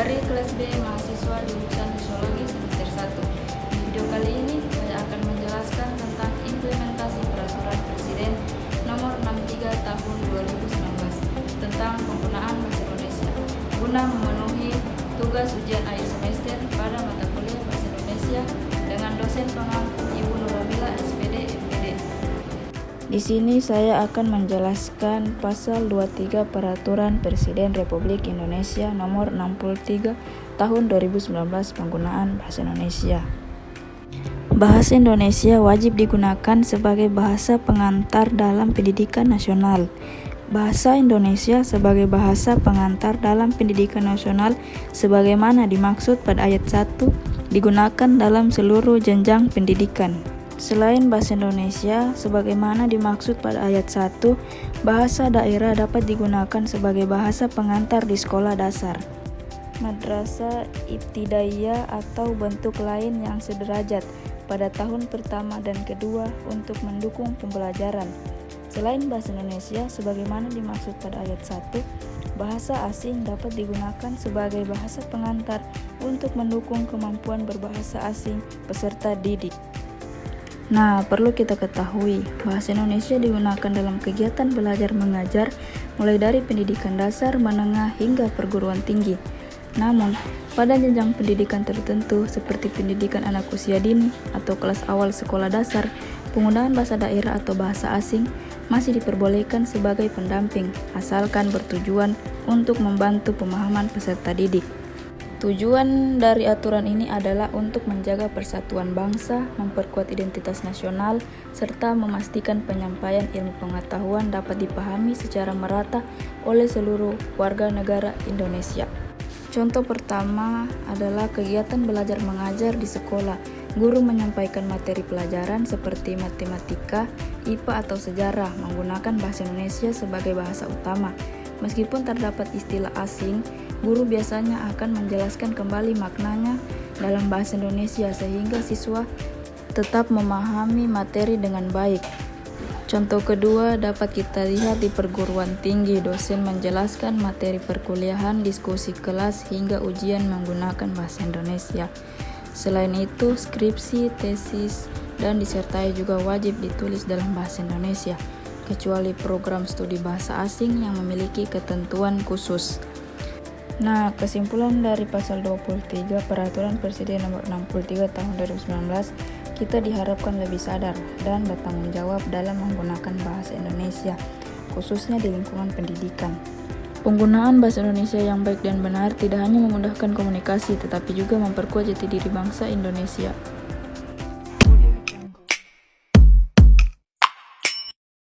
dari kelas B mahasiswa jurusan Sosiologi semester 1. Di video kali ini saya akan menjelaskan tentang implementasi peraturan Presiden nomor 63 tahun 2019 tentang penggunaan bahasa Indonesia guna memenuhi tugas ujian akhir semester pada mata kuliah bahasa Indonesia dengan dosen pengampu Ibu Nuramila SPD MPD. Di sini saya akan menjelaskan pasal 23 Peraturan Presiden Republik Indonesia nomor 63 tahun 2019 penggunaan bahasa Indonesia. Bahasa Indonesia wajib digunakan sebagai bahasa pengantar dalam pendidikan nasional. Bahasa Indonesia sebagai bahasa pengantar dalam pendidikan nasional sebagaimana dimaksud pada ayat 1 digunakan dalam seluruh jenjang pendidikan. Selain bahasa Indonesia, sebagaimana dimaksud pada ayat 1, bahasa daerah dapat digunakan sebagai bahasa pengantar di sekolah dasar, madrasah ibtidaiyah atau bentuk lain yang sederajat pada tahun pertama dan kedua untuk mendukung pembelajaran. Selain bahasa Indonesia, sebagaimana dimaksud pada ayat 1, bahasa asing dapat digunakan sebagai bahasa pengantar untuk mendukung kemampuan berbahasa asing peserta didik. Nah, perlu kita ketahui, bahasa Indonesia digunakan dalam kegiatan belajar mengajar mulai dari pendidikan dasar, menengah, hingga perguruan tinggi. Namun, pada jenjang pendidikan tertentu seperti pendidikan anak usia dini atau kelas awal sekolah dasar, penggunaan bahasa daerah atau bahasa asing masih diperbolehkan sebagai pendamping, asalkan bertujuan untuk membantu pemahaman peserta didik. Tujuan dari aturan ini adalah untuk menjaga persatuan bangsa, memperkuat identitas nasional, serta memastikan penyampaian ilmu pengetahuan dapat dipahami secara merata oleh seluruh warga negara Indonesia. Contoh pertama adalah kegiatan belajar mengajar di sekolah. Guru menyampaikan materi pelajaran seperti matematika, IPA atau sejarah menggunakan bahasa Indonesia sebagai bahasa utama. Meskipun terdapat istilah asing, guru biasanya akan menjelaskan kembali maknanya dalam bahasa Indonesia sehingga siswa tetap memahami materi dengan baik. Contoh kedua dapat kita lihat di perguruan tinggi, dosen menjelaskan materi perkuliahan, diskusi kelas, hingga ujian menggunakan bahasa Indonesia. Selain itu, skripsi, tesis, dan disertai juga wajib ditulis dalam bahasa Indonesia, kecuali program studi bahasa asing yang memiliki ketentuan khusus. Nah, kesimpulan dari pasal 23 Peraturan Presiden nomor 63 tahun 2019, kita diharapkan lebih sadar dan bertanggung jawab dalam menggunakan bahasa Indonesia, khususnya di lingkungan pendidikan. Penggunaan bahasa Indonesia yang baik dan benar tidak hanya memudahkan komunikasi, tetapi juga memperkuat jati diri bangsa Indonesia.